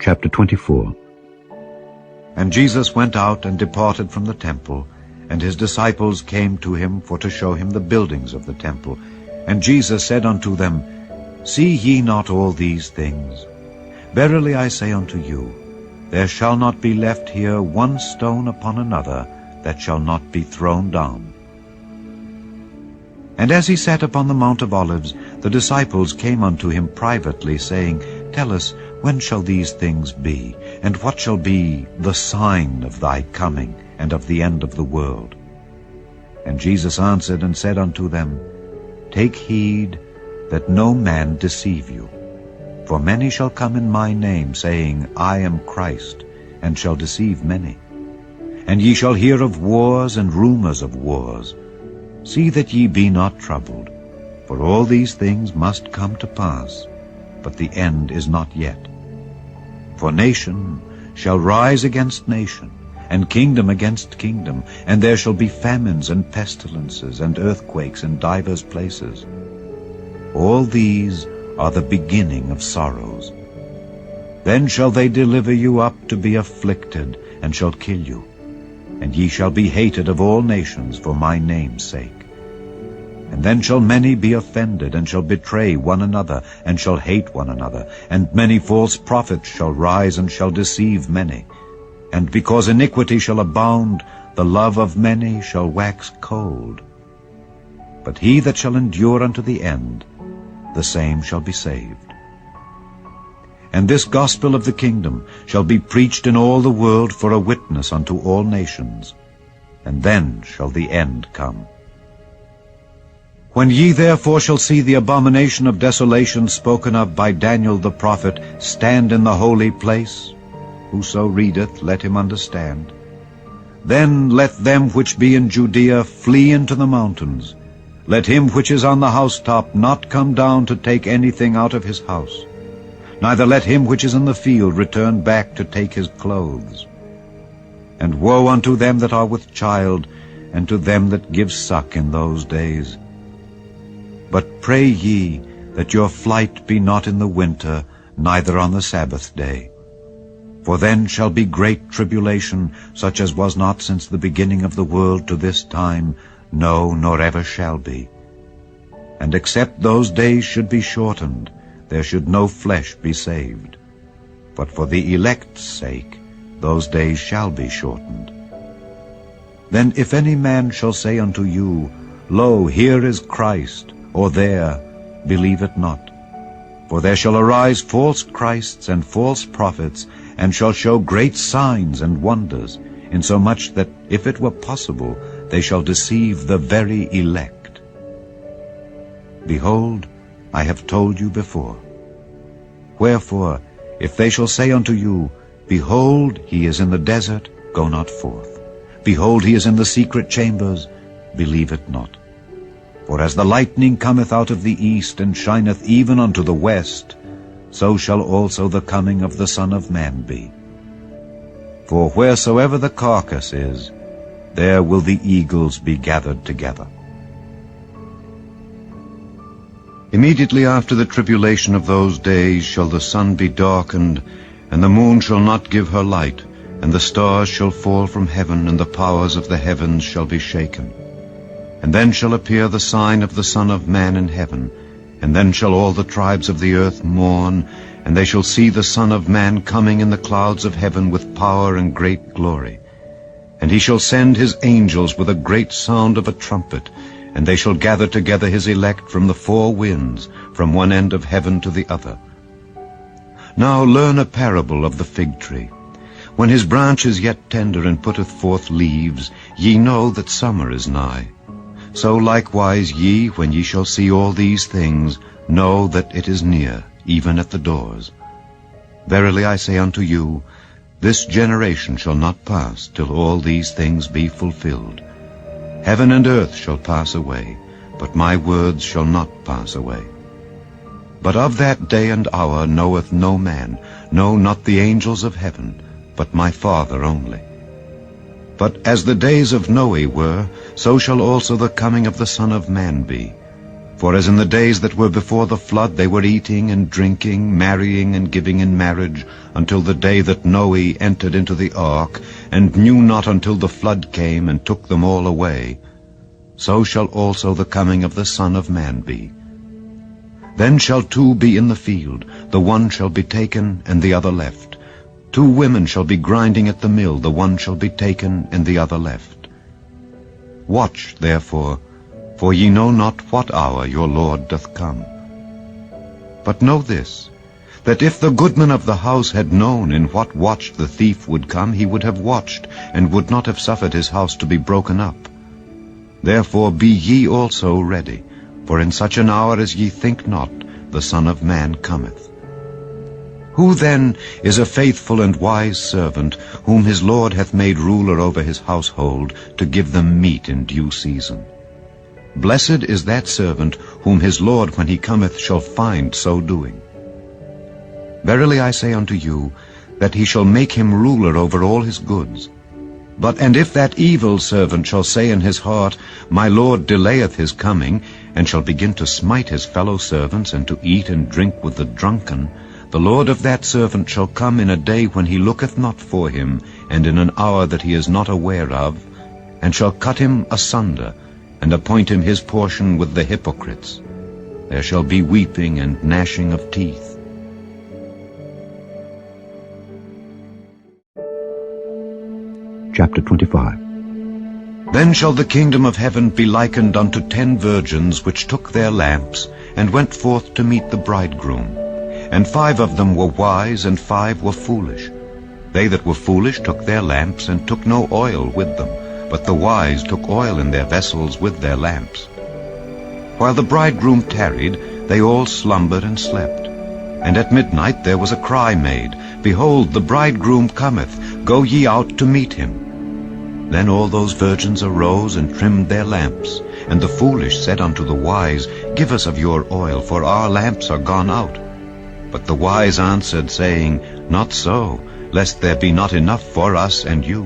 chapter 24. And Jesus went out and departed from the temple, and his disciples came to him for to show him the buildings of the temple. And Jesus said unto them, See ye not all these things? Verily I say unto you, there shall not be left here one stone upon another that shall not be thrown down. And as he sat upon the Mount of Olives, the disciples came unto him privately, saying, Tell us, when shall these things be? And what shall be the sign of thy coming, and of the end of the world? And Jesus answered and said unto them, Take heed that no man deceive you. For many shall come in my name, saying, I am Christ, and shall deceive many. And ye shall hear of wars and rumors of wars. See that ye be not troubled, for all these things must come to pass, but the end is not yet. For nation shall rise against nation, and kingdom against kingdom, and there shall be famines and pestilences and earthquakes in divers places. All these are the beginning of sorrows. Then shall they deliver you up to be afflicted, and shall kill you. And ye shall be hated of all nations for my name's sake. And then shall many be offended, and shall betray one another, and shall hate one another. And many false prophets shall rise, and shall deceive many. And because iniquity shall abound, the love of many shall wax cold. But he that shall endure unto the end, the same shall be saved. And this gospel of the kingdom shall be preached in all the world for a witness unto all nations, and then shall the end come. When ye therefore shall see the abomination of desolation spoken of by Daniel the prophet stand in the holy place, whoso readeth, let him understand. Then let them which be in Judea flee into the mountains. Let him which is on the housetop not come down to take anything out of his house. Neither let him which is in the field return back to take his clothes. And woe unto them that are with child, and to them that give suck in those days. But pray ye that your flight be not in the winter, neither on the Sabbath day. For then shall be great tribulation, such as was not since the beginning of the world to this time, no, nor ever shall be. And except those days should be shortened, there should no flesh be saved. But for the elect's sake, those days shall be shortened. Then if any man shall say unto you, Lo, here is Christ, or there, believe it not. For there shall arise false Christs and false prophets, and shall show great signs and wonders, insomuch that, if it were possible, they shall deceive the very elect. Behold, I have told you before. Wherefore, if they shall say unto you, Behold, he is in the desert, go not forth. Behold, he is in the secret chambers, believe it not. For as the lightning cometh out of the east, and shineth even unto the west, so shall also the coming of the Son of Man be. For wheresoever the carcass is, there will the eagles be gathered together. Immediately after the tribulation of those days shall the sun be darkened, and the moon shall not give her light, and the stars shall fall from heaven, and the powers of the heavens shall be shaken. And then shall appear the sign of the Son of Man in heaven, and then shall all the tribes of the earth mourn, and they shall see the Son of Man coming in the clouds of heaven with power and great glory. And he shall send his angels with a great sound of a trumpet, and they shall gather together his elect from the four winds, from one end of heaven to the other. Now learn a parable of the fig tree. When his branch is yet tender and putteth forth leaves, ye know that summer is nigh. So likewise ye, when ye shall see all these things, know that it is near, even at the doors. Verily I say unto you, this generation shall not pass till all these things be fulfilled. Heaven and earth shall pass away, but my words shall not pass away. But of that day and hour knoweth no man, no, not the angels of heaven, but my Father only. But as the days of Noe were, so shall also the coming of the Son of Man be. For as in the days that were before the flood they were eating and drinking, marrying and giving in marriage, until the day that Noe entered into the ark, and knew not until the flood came and took them all away, so shall also the coming of the Son of Man be. Then shall two be in the field, the one shall be taken and the other left. 2 women shall be grinding at the mill, the one shall be taken and the other left. Watch therefore, for ye know not what hour your Lord doth come. But know this, that if the goodman of the house had known in what watch the thief would come, he would have watched, and would not have suffered his house to be broken up. Therefore be ye also ready, for in such an hour as ye think not, the Son of Man cometh. Who then is a faithful and wise servant, whom his Lord hath made ruler over his household, to give them meat in due season? Blessed is that servant, whom his Lord when he cometh shall find so doing. Verily I say unto you, that he shall make him ruler over all his goods. And if that evil servant shall say in his heart, My Lord delayeth his coming, and shall begin to smite his fellow servants, and to eat and drink with the drunken, the Lord of that servant shall come in a day when he looketh not for him, and in an hour that he is not aware of, and shall cut him asunder, and appoint him his portion with the hypocrites. There shall be weeping and gnashing of teeth. Chapter 25. Then shall the kingdom of heaven be likened unto 10 virgins, which took their lamps, and went forth to meet the bridegroom. And 5 of them were wise, and 5 were foolish. They that were foolish took their lamps, and took no oil with them, but the wise took oil in their vessels with their lamps. While the bridegroom tarried, they all slumbered and slept. And at midnight there was a cry made, Behold, the bridegroom cometh, go ye out to meet him. Then all those virgins arose and trimmed their lamps. And the foolish said unto the wise, Give us of your oil, for our lamps are gone out. But the wise answered, saying, Not so, lest there be not enough for us and you.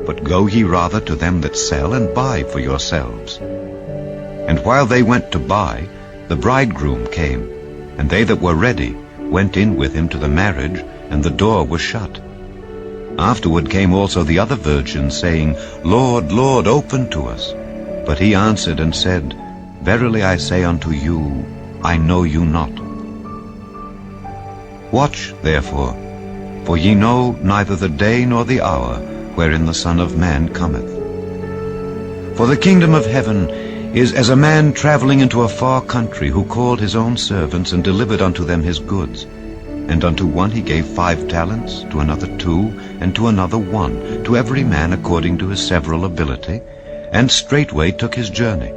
But go ye rather to them that sell, and buy for yourselves. And while they went to buy, the bridegroom came, and they that were ready went in with him to the marriage, and the door was shut. Afterward came also the other virgins, saying, Lord, Lord, open to us. But he answered and said, Verily I say unto you, I know you not. Watch therefore, for ye know neither the day nor the hour wherein the Son of Man cometh. For the kingdom of heaven is as a man traveling into a far country, who called his own servants, and delivered unto them his goods. And unto one he gave 5 talents, to another 2, and to another 1, to every man according to his several ability, and straightway took his journey.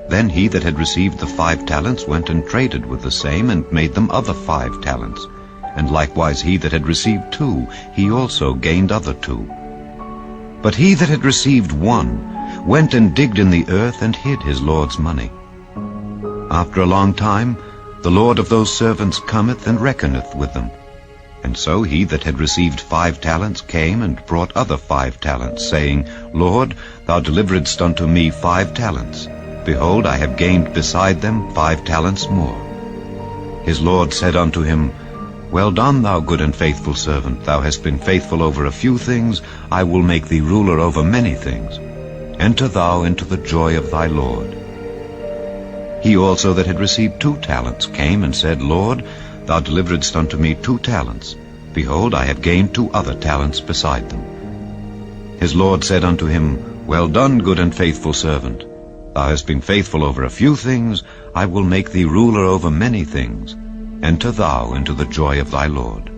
Then he that had received the 5 talents went and traded with the same, and made them other 5 talents. And likewise he that had received 2, he also gained other 2. But he that had received 1 went and digged in the earth, and hid his Lord's money. After a long time the Lord of those servants cometh, and reckoneth with them. And so he that had received 5 talents came, and brought other 5 talents, saying, Lord, thou deliveredst unto me 5 talents. Behold, I have gained beside them 5 talents more. His Lord said unto him, Well done, thou good and faithful servant. Thou hast been faithful over a few things, I will make thee ruler over many things. Enter thou into the joy of thy Lord. He also that had received 2 talents came, and said, Lord, thou deliveredst unto me 2 talents. Behold, I have gained 2 other talents beside them. His Lord said unto him, Well done, good and faithful servant. Thou hast been faithful over a few things, I will make thee ruler over many things. Enter thou into the joy of thy Lord.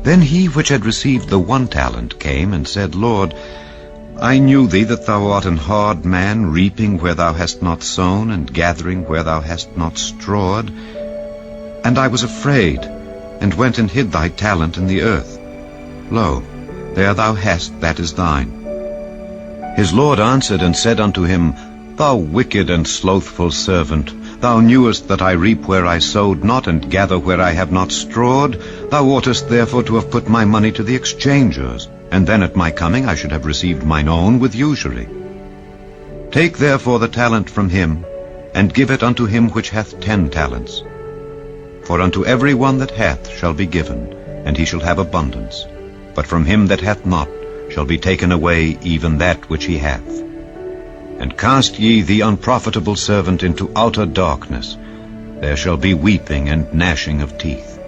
Then he which had received the 1 talent came, and said, Lord, I knew thee that thou art an hard man, reaping where thou hast not sown, and gathering where thou hast not strawed. And I was afraid, and went and hid thy talent in the earth. Lo, there thou hast that is thine. His Lord answered and said unto him, Thou wicked and slothful servant, thou knewest that I reap where I sowed not, and gather where I have not strawed. Thou oughtest therefore to have put my money to the exchangers, and then at my coming I should have received mine own with usury. Take therefore the talent from him, and give it unto him which hath 10 talents. For unto every one that hath shall be given, and he shall have abundance. But from him that hath not shall be taken away even that which he hath. And cast ye the unprofitable servant into outer darkness. There shall be weeping and gnashing of teeth.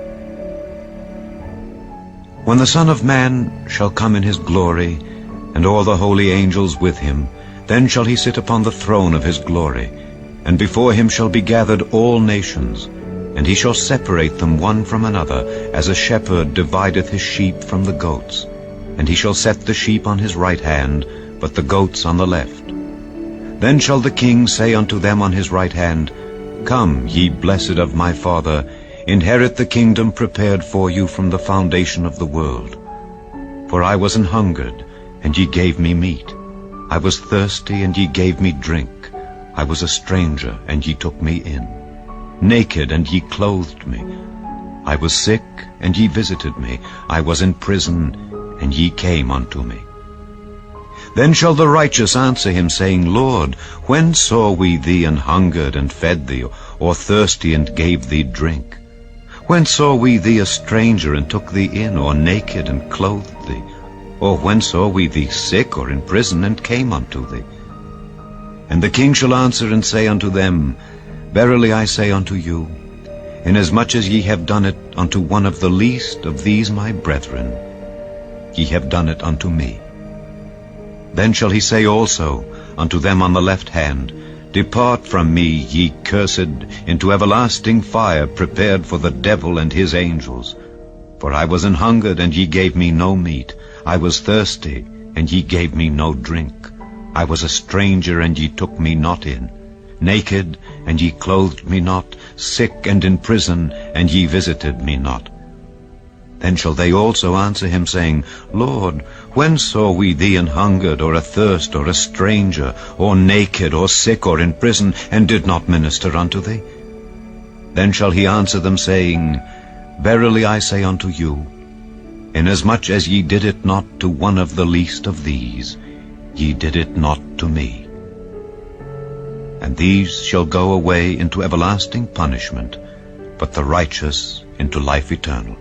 When the Son of Man shall come in his glory, and all the holy angels with him, then shall he sit upon the throne of his glory, and before him shall be gathered all nations, and he shall separate them one from another, as a shepherd divideth his sheep from the goats. And he shall set the sheep on his right hand, but the goats on the left. Then shall the King say unto them on his right hand, Come, ye blessed of my Father, inherit the kingdom prepared for you from the foundation of the world. For I was an hungered, and ye gave me meat. I was thirsty, and ye gave me drink. I was a stranger, and ye took me in. Naked, and ye clothed me. I was sick, and ye visited me. I was in prison, and ye came unto me. Then shall the righteous answer him, saying, Lord, when saw we thee an hungered, and fed thee, or thirsty, and gave thee drink? When saw we thee a stranger, and took thee in, or naked, and clothed thee? Or when saw we thee sick, or in prison, and came unto thee? And the King shall answer and say unto them, Verily I say unto you, inasmuch as ye have done it unto one of the least of these my brethren, ye have done it unto me. Then shall he say also unto them on the left hand, Depart from me, ye cursed, into everlasting fire, prepared for the devil and his angels. For I was an hungered, and ye gave me no meat. I was thirsty, and ye gave me no drink. I was a stranger, and ye took me not in. Naked, and ye clothed me not. Sick and in prison, and ye visited me not. Then shall they also answer him, saying, Lord, when saw we thee an hungered, or athirst, or a stranger, or naked, or sick, or in prison, and did not minister unto thee? Then shall he answer them, saying, Verily I say unto you, inasmuch as ye did it not to one of the least of these, ye did it not to me. And these shall go away into everlasting punishment, but the righteous into life eternal.